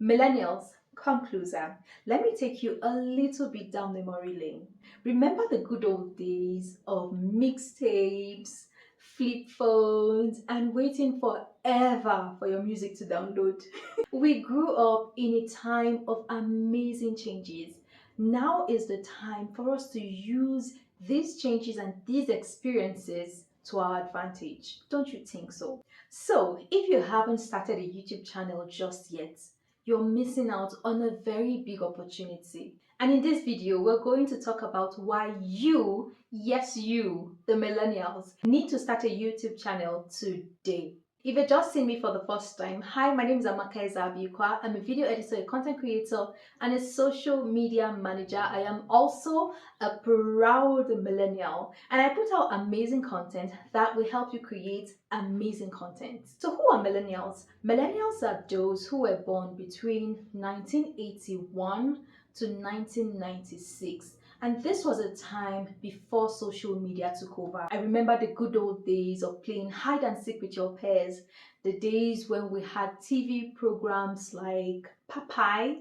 Millennials, come closer. Let me take you a little bit down memory lane. Remember the good old days of mixtapes, flip phones, and waiting forever for your music to download? We grew up in a time of amazing changes. Now is the time for us to use these changes and these experiences to our advantage. Don't you think so? So, if you haven't started a YouTube channel just yet, you're missing out on a very big opportunity. And in this video, we're going to talk about why you, yes you, the millennials, need to start a YouTube channel today. If you're just seeing me for the first time, hi, my name is Amaka Abiukwa. I'm a video editor, a content creator, and a social media manager. I am also a proud millennial, and I put out amazing content that will help you create amazing content. So who are millennials? Millennials are those who were born between 1981 to 1996. And this was a time before social media took over. I remember the good old days of playing hide and seek with your peers, the days when we had TV programs like Popeye.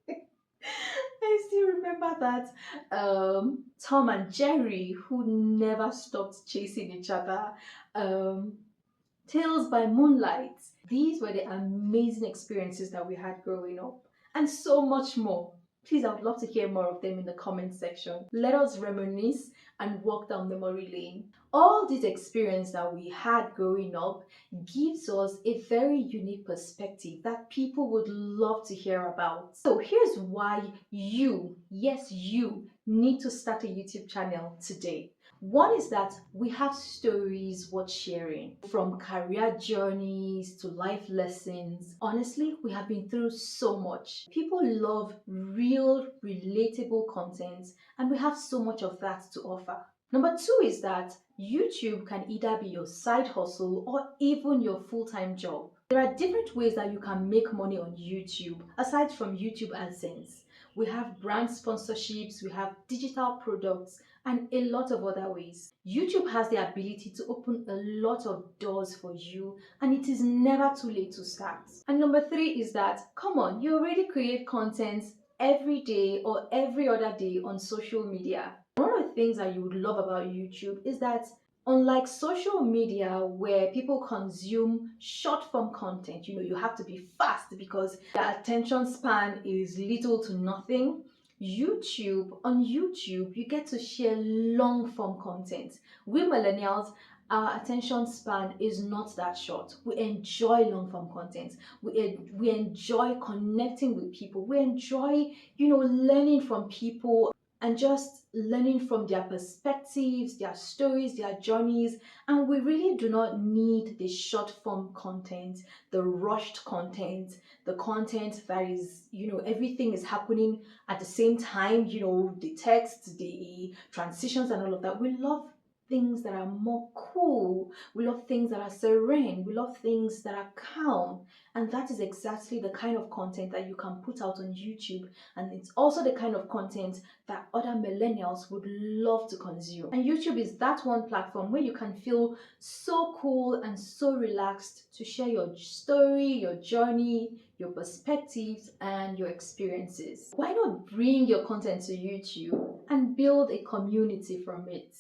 I still remember that. Tom and Jerry, who never stopped chasing each other. Tales by Moonlight. These were the amazing experiences that we had growing up, and so much more. Please, I would love to hear more of them in the comment section. Let us reminisce and walk down memory lane. All this experience that we had growing up gives us a very unique perspective that people would love to hear about. So here's why you, yes you, need to start a YouTube channel today. One is that we have stories worth sharing, from career journeys to life lessons. Honestly, we have been through so much. People love real, relatable content, and we have so much of that to offer. Number two is that YouTube can either be your side hustle or even your full-time job. There are different ways that you can make money on YouTube aside from YouTube AdSense. We have brand sponsorships, we have digital products, and a lot of other ways. YouTube has the ability to open a lot of doors for you, and it is never too late to start. And number three is that, come on, you already create content every day or every other day on social media. One of the things that you would love about YouTube is that, unlike social media where people consume short form content, you have to be fast because the attention span is little to nothing. On YouTube, you get to share long form content. We millennials, our attention span is not that short. We enjoy long form content. We enjoy connecting with people. We enjoy, learning from people and just learning from their perspectives, their stories, their journeys. And we really do not need the short form content, the rushed content, the content that is, everything is happening at the same time, the text, the transitions and all of that. We love things that are more cool. We love things that are serene. We love things that are calm. And that is exactly the kind of content that you can put out on YouTube. And it's also the kind of content that other millennials would love to consume. And YouTube is that one platform where you can feel so cool and so relaxed to share your story, your journey, your perspectives, and your experiences. Why not bring your content to YouTube and build a community from it?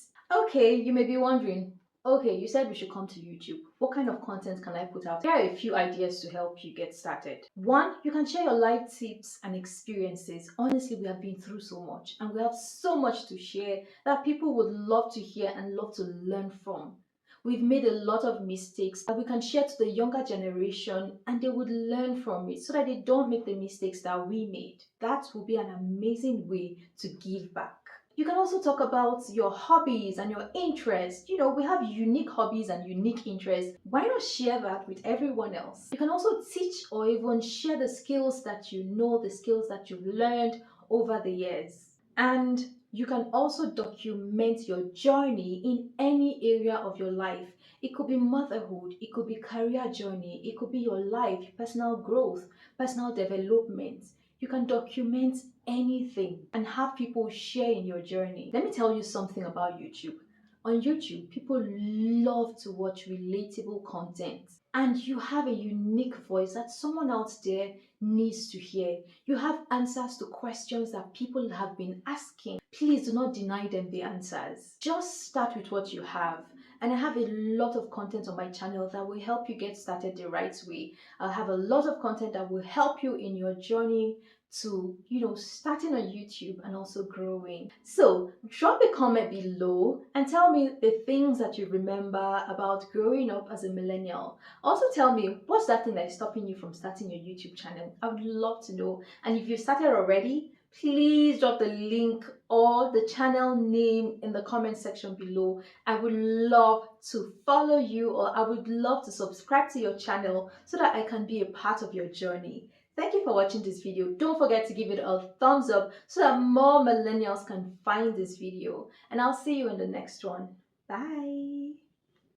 Okay, you may be wondering, okay, you said we should come to YouTube. What kind of content can I put out? Here are a few ideas to help you get started. One, you can share your life tips and experiences. Honestly, we have been through so much and we have so much to share that people would love to hear and love to learn from. We've made a lot of mistakes that we can share to the younger generation and they would learn from it so that they don't make the mistakes that we made. That will be an amazing way to give back. You can also talk about your hobbies and your interests. We have unique hobbies and unique interests. Why not share that with everyone else? You can also teach or even share the skills that you know, the skills that you've learned over the years. And you can also document your journey in any area of your life. It could be motherhood, it could be career journey, it could be your life, personal growth, personal development. You can document anything and have people share in your journey. Let me tell you something about YouTube. On YouTube, people love to watch relatable content. and you have a unique voice that someone out there needs to hear. You have answers to questions that people have been asking. Please do not deny them the answers. Just start with what you have. And I have a lot of content on my channel that will help you get started the right way. I'll have a lot of content that will help you in your journey to, starting on YouTube and also growing. So drop a comment below and tell me the things that you remember about growing up as a millennial. Also tell me, what's that thing that is stopping you from starting your YouTube channel? I would love to know. And if you've started already, please drop the link or the channel name in the comment section below. I would love to follow you, or I would love to subscribe to your channel so that I can be a part of your journey. Thank you for watching this video. Don't forget to give it a thumbs up so that more millennials can find this video. And I'll see you in the next one. Bye.